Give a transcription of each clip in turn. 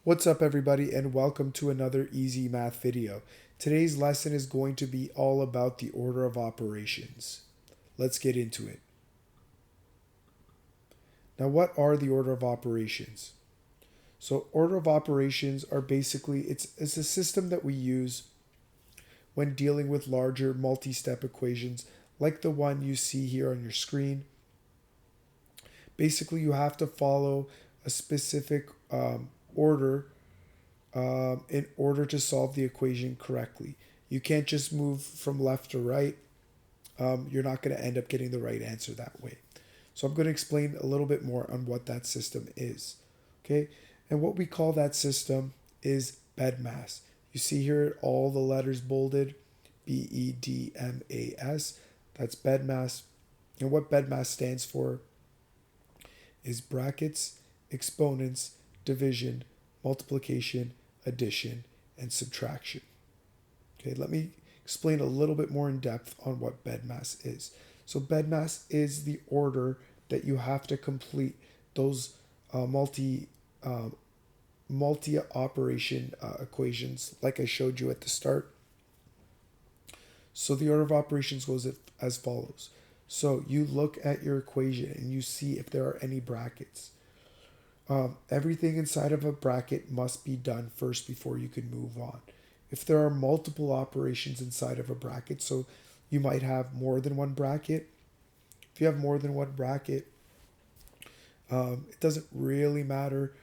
What's up everybody and welcome to another easy math video. Today's lesson is going to be all about the order of operations. Let's get into it. Now what are the order of operations? So order of operations are basically, it's a system that we use when dealing with larger multi-step equations like the one you see here on your screen. Basically you have to follow a specific order in order to solve the equation correctly. You can't just move from left to right. You're not going to end up getting the right answer that way. So I'm going to explain a little bit more on what that system is. Okay, and what we call that system is BEDMAS. You see here all the letters bolded, BEDMAS. That's BEDMAS. And what BEDMAS stands for is brackets, exponents, division, multiplication, addition, and subtraction. Okay, let me explain a little bit more in depth on what BEDMAS is. So BEDMAS is the order that you have to complete those multi operation equations like I showed you at the start. So the order of operations goes as follows. So you look at your equation and you see if there are any brackets. Everything inside of a bracket must be done first before you can move on. If there are multiple operations inside of a bracket, so you might have more than one bracket. If you have more than one bracket, it doesn't really matter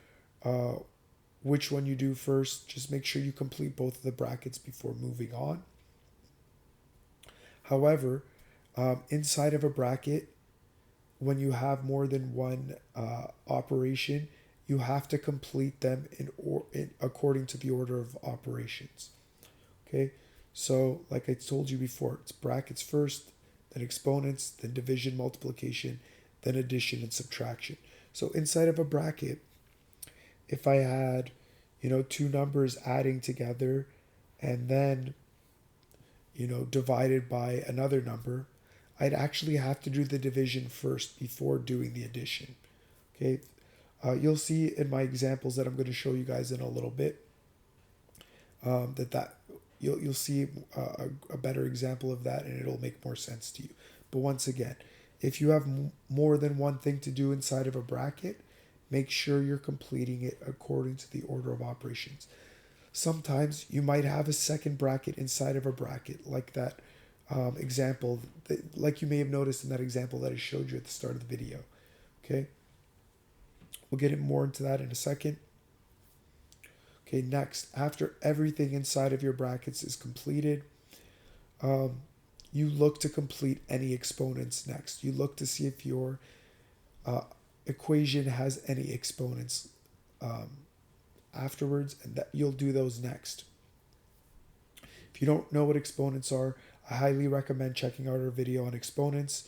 which one you do first. Just make sure you complete both of the brackets before moving on. However, inside of a bracket, when you have more than one operation, you have to complete them according to the order of operations. Okay, so like I told you before, it's brackets first, then exponents, then division, multiplication, then addition and subtraction. So inside of a bracket, if I had, two numbers adding together and then, divided by another number, I'd actually have to do the division first before doing the addition. Okay, you'll see in my examples that I'm going to show you guys in a little bit that you'll see a better example of that, and it'll make more sense to you. But once again, if you have more than one thing to do inside of a bracket, make sure you're completing it according to the order of operations. Sometimes you might have a second bracket inside of a bracket, like that example, like you may have noticed in that example that I showed you at the start of the video. Okay, we'll get more into that in a second. Okay, next, after everything inside of your brackets is completed, you look to complete any exponents next. You look to see if your equation has any exponents afterwards, and that you'll do those next. If you don't know what exponents are, I highly recommend checking out our video on exponents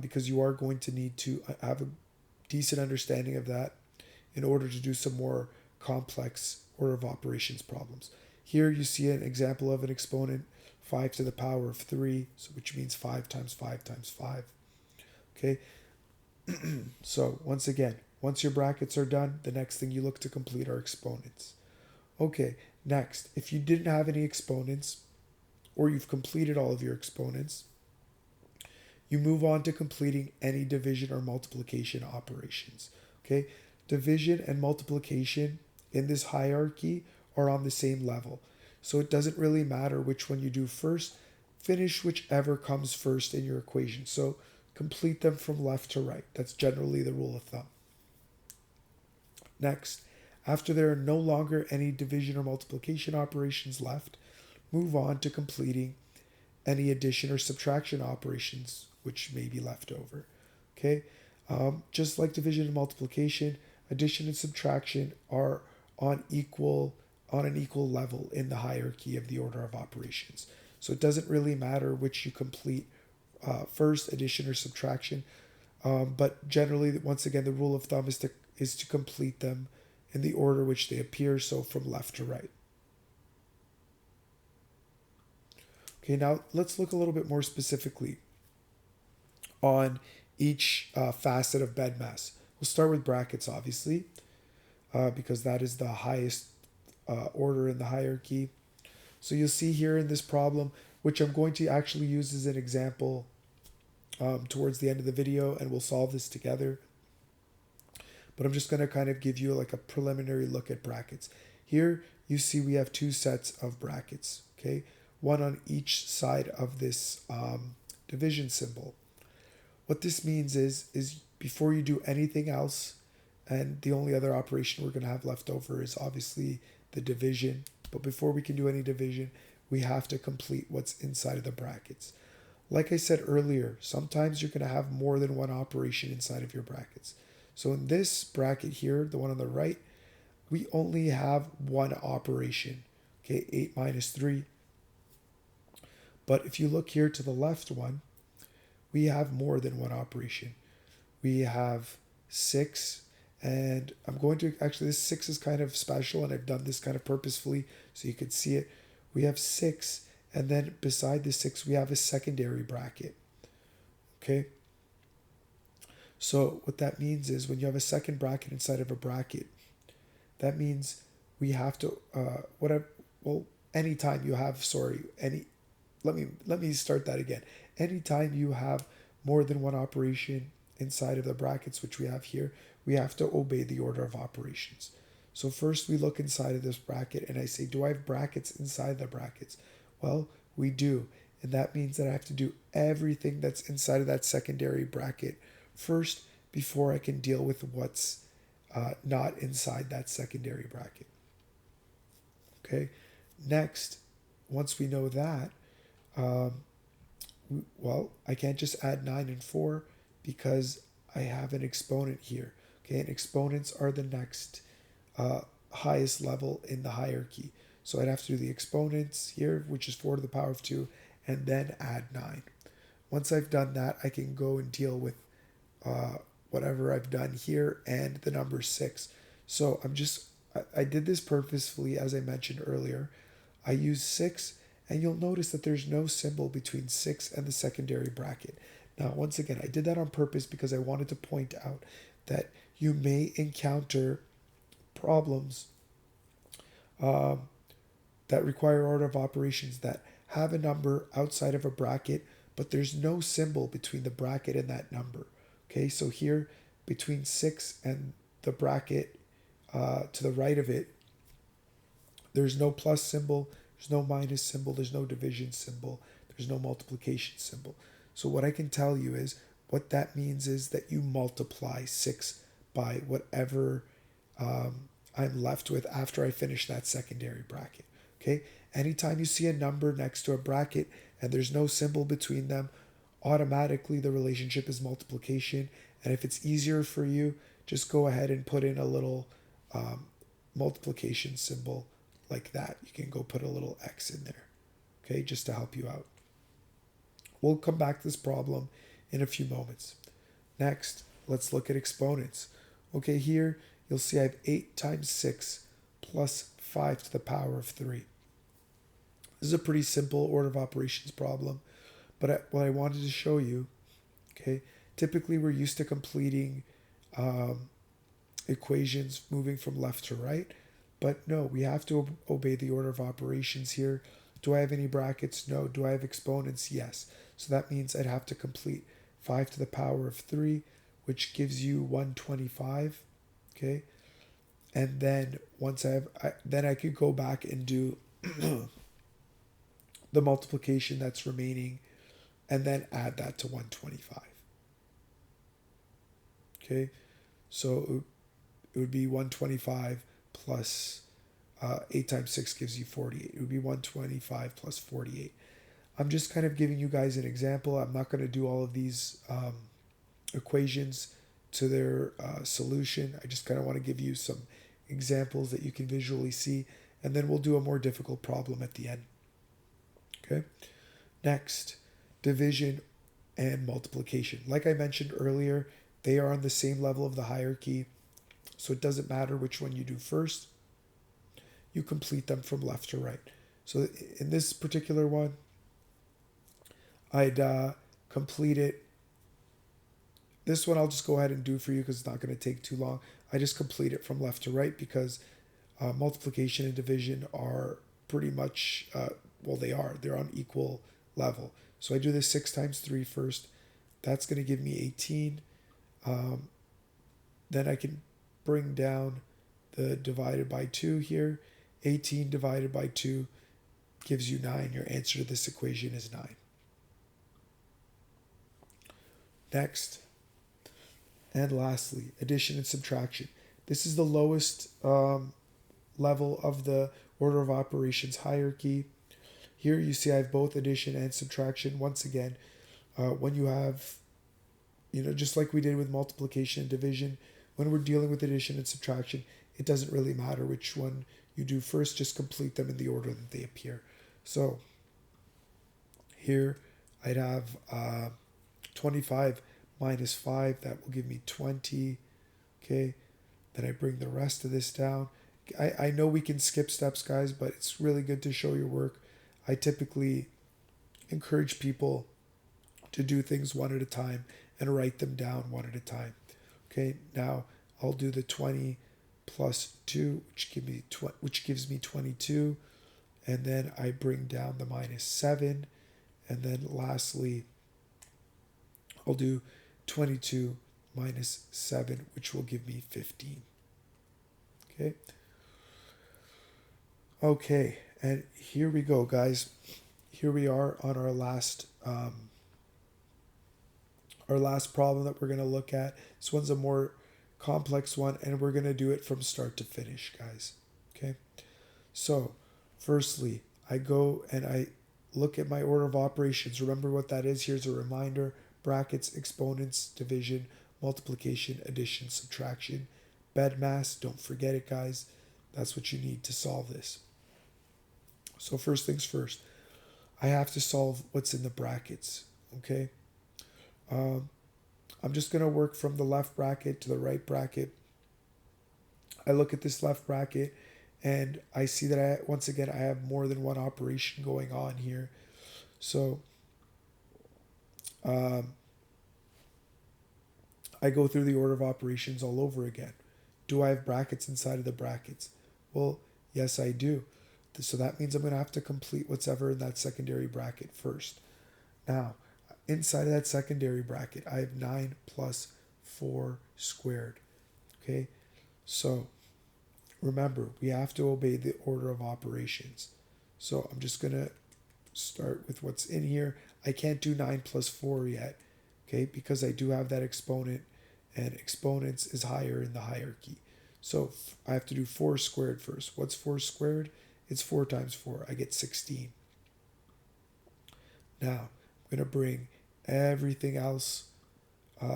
because you are going to need to have a decent understanding of that in order to do some more complex order of operations problems. Here you see an example of an exponent, 5 to the power of 3, so which means 5 times 5 times 5. Okay, so once again, once your brackets are done, the next thing you look to complete are exponents. Okay, next, if you didn't have any exponents, or you've completed all of your exponents, you move on to completing any division or multiplication operations. Okay, division and multiplication in this hierarchy are on the same level. So it doesn't really matter which one you do first. Finish whichever comes first in your equation. So complete them from left to right. That's generally the rule of thumb. Next, after there are no longer any division or multiplication operations left, move on to completing any addition or subtraction operations which may be left over. Okay, just like division and multiplication, addition and subtraction are on an equal level in the hierarchy of the order of operations. So it doesn't really matter which you complete first, addition or subtraction, but generally, once again, the rule of thumb is to complete them in the order which they appear, so from left to right. Okay, now let's look a little bit more specifically on each facet of BEDMAS. We'll start with brackets, obviously. because that is the highest order in the hierarchy. So you'll see here in this problem, which I'm going to actually use as an example towards the end of the video, and we'll solve this together. But I'm just going to kind of give you like a preliminary look at brackets. Here you see we have two sets of brackets, okay? One on each side of this division symbol. What this means is before you do anything else, and the only other operation we're going to have left over is obviously the division. But before we can do any division, we have to complete what's inside of the brackets. Like I said earlier, sometimes you're going to have more than one operation inside of your brackets. So in this bracket here, the one on the right, we only have one operation, okay, 8 minus 3. But if you look here to the left one, we have more than one operation. We have 6, and I'm going to, actually this 6 is kind of special, and I've done this kind of purposefully so you could see it. We have 6, and then beside the 6, we have a secondary bracket, okay? So what that means is when you have a second bracket inside of a bracket, that means we have to, anytime you have, let me start that again. Anytime you have more than one operation inside of the brackets, which we have here, we have to obey the order of operations. So first we look inside of this bracket and I say, do I have brackets inside the brackets? Well, we do. And that means that I have to do everything that's inside of that secondary bracket first before I can deal with what's not inside that secondary bracket. Okay. Next, once we know that, I can't just add 9 and 4 because I have an exponent here. Okay, and exponents are the next highest level in the hierarchy. So I'd have to do the exponents here, which is 4 to the power of 2, and then add 9. Once I've done that, I can go and deal with whatever I've done here and the number 6. So I did this purposefully, as I mentioned earlier. I use 6, and you'll notice that there's no symbol between 6 and the secondary bracket. Now, once again, I did that on purpose because I wanted to point out that you may encounter problems that require order of operations that have a number outside of a bracket, but there's no symbol between the bracket and that number. Okay, so here between 6 and the bracket to the right of it, there's no plus symbol, there's no minus symbol, there's no division symbol, there's no multiplication symbol. So what I can tell you is what that means is that you multiply 6 by whatever I'm left with after I finish that secondary bracket. Okay, anytime you see a number next to a bracket and there's no symbol between them, automatically the relationship is multiplication. And if it's easier for you, just go ahead and put in a little multiplication symbol like that. You can go put a little X in there, okay, just to help you out. We'll come back to this problem in a few moments. Next, let's look at exponents. Okay, here you'll see I have 8 times 6 plus 5 to the power of 3. This is a pretty simple order of operations problem, but what I wanted to show you, okay, typically we're used to completing equations moving from left to right, but no, we have to obey the order of operations here. Do I have any brackets? No. Do I have exponents? Yes. So that means I'd have to complete 5 to the power of 3, which gives you 125, okay? And then once I could go back and do the multiplication that's remaining and then add that to 125. Okay, so it would be 125 plus 8 times 6 gives you 48. It would be 125 plus 48. I'm just kind of giving you guys an example. I'm not going to do all of these equations to their solution. I just kind of want to give you some examples that you can visually see, and then we'll do a more difficult problem at the end. Okay, next, division and multiplication. Like I mentioned earlier, they are on the same level of the hierarchy, so it doesn't matter which one you do first. You complete them from left to right. So in this particular one, I'd complete it This one I'll just go ahead and do for you because it's not going to take too long. I just complete it from left to right because multiplication and division are pretty much, well, they're on equal level. So I do this 6 times 3 first. That's going to give me 18. Um, then I can bring down the divided by 2 here. 18 divided by 2 gives you 9. Your answer to this equation is 9. Next, and lastly, addition and subtraction. This is the lowest level of the order of operations hierarchy. Here you see I have both addition and subtraction. Once again, when you have, just like we did with multiplication and division, when we're dealing with addition and subtraction, it doesn't really matter which one you do first, just complete them in the order that they appear. So here I'd have 25 minus 5, that will give me 20. Okay, then I bring the rest of this down. I know we can skip steps, guys, but it's really good to show your work. I typically encourage people to do things one at a time and write them down one at a time. Okay, now I'll do the 20 plus 2, which gives me 22, and then I bring down the minus 7, and then lastly I'll do 22 minus 7, which will give me 15. Okay, and here we go, guys. Here we are on our last problem that we're going to look at. This one's a more complex one, and we're going to do it from start to finish, guys. Okay, so firstly, I go and I look at my order of operations. Remember what that is. Here's a reminder: brackets, exponents, division, multiplication, addition, subtraction, BEDMAS. Don't forget it, guys. That's what you need to solve this. So first things first, I have to solve what's in the brackets. Okay, I'm just going to work from the left bracket to the right bracket. I look at this left bracket and I see that once again I have more than one operation going on here. So I go through the order of operations all over again. Do I have brackets inside of the brackets? Well, yes, I do. So that means I'm going to have to complete what's ever in that secondary bracket first. Now, inside of that secondary bracket, I have 9 plus 4 squared. Okay, so remember, we have to obey the order of operations. So I'm just going to start with what's in here. I can't do 9 plus 4 yet, okay, because I do have that exponent, and exponents is higher in the hierarchy. So I have to do 4 squared first. What's 4 squared? It's 4 times 4. I get 16. Now, I'm going to bring everything else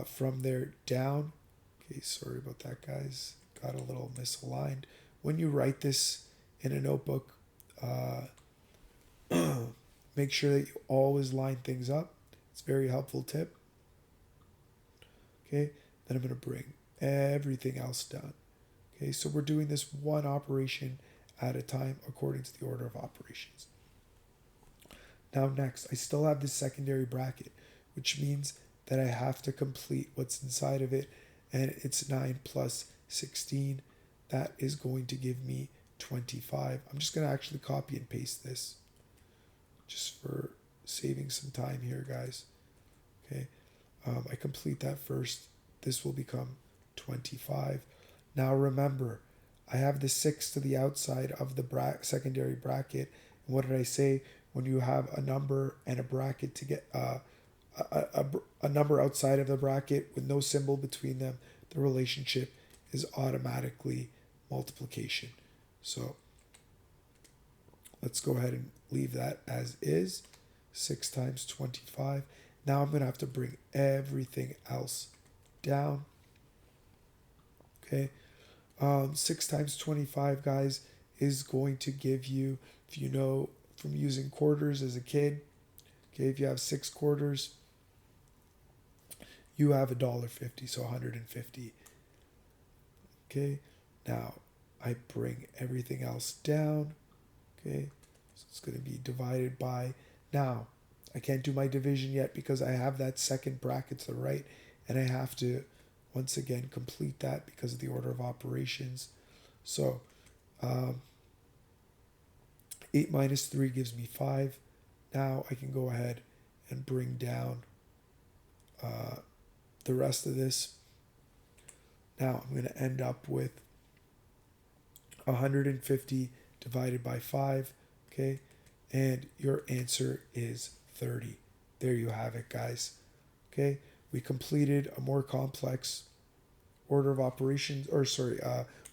from there down. Okay, sorry about that, guys. Got a little misaligned. When you write this in a notebook, make sure that you always line things up. It's a very helpful tip. Okay, then I'm going to bring everything else down. Okay, so we're doing this one operation at a time according to the order of operations. Now next, I still have this secondary bracket, which means that I have to complete what's inside of it, and it's 9 plus 16. That is going to give me 25. I'm just going to actually copy and paste this just for saving some time here, guys. Okay, I complete that first. This will become 25. Now remember, I have the 6 to the outside of the secondary bracket. And what did I say? When you have a number and a bracket to get a number outside of the bracket with no symbol between them, the relationship is automatically multiplication. So let's go ahead and leave that as is. 6 times 25. Now I'm going to have to bring everything else down. Okay. 6 times 25, guys, is going to give you, if you know from using quarters as a kid, okay, if you have 6 quarters, you have $1.50, so 150. Okay, now I bring everything else down. Okay, so it's going to be divided by, now I can't do my division yet because I have that second bracket to the right, and I have to once again complete that because of the order of operations. So 8 minus 3 gives me 5. Now I can go ahead and bring down the rest of this. Now I'm going to end up with 150 divided by 5, okay? And your answer is 30. There you have it, guys. Okay? We completed a more complex order of operations, or sorry,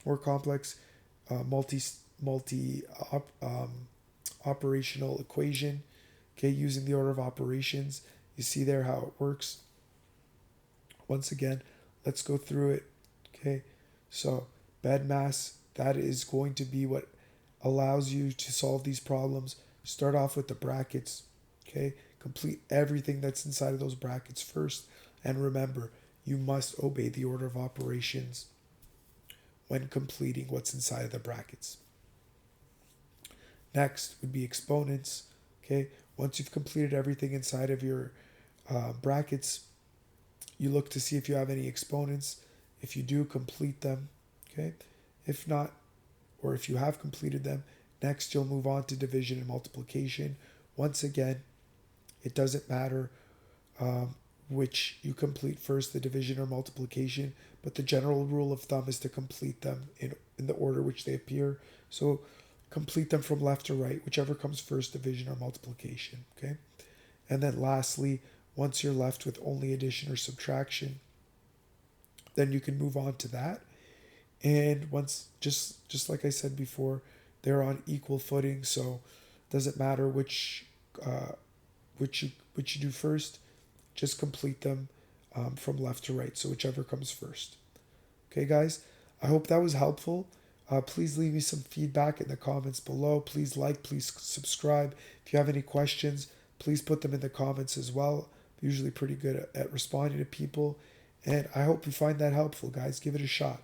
more complex multi operational equation, okay, using the order of operations. You see there how it works. Once again, let's go through it, okay? So BEDMAS, that is going to be what allows you to solve these problems. Start off with the brackets, okay? Complete everything that's inside of those brackets first. And remember, you must obey the order of operations when completing what's inside of the brackets. Next would be exponents, okay? Once you've completed everything inside of your brackets, you look to see if you have any exponents. If you do, complete them, okay? If not, or if you have completed them, next you'll move on to division and multiplication. Once again, it doesn't matter which you complete first, the division or multiplication, but the general rule of thumb is to complete them in the order which they appear. So complete them from left to right, whichever comes first, division or multiplication, okay? And then lastly, once you're left with only addition or subtraction, then you can move on to that. And once, just like I said before, they're on equal footing, so it doesn't matter which you do first. Just complete them from left to right, so whichever comes first. Okay, guys, I hope that was helpful. Please leave me some feedback in the comments below. Please like, please subscribe. If you have any questions, please put them in the comments as well. I'm usually pretty good at responding to people, and I hope you find that helpful, guys. Give it a shot.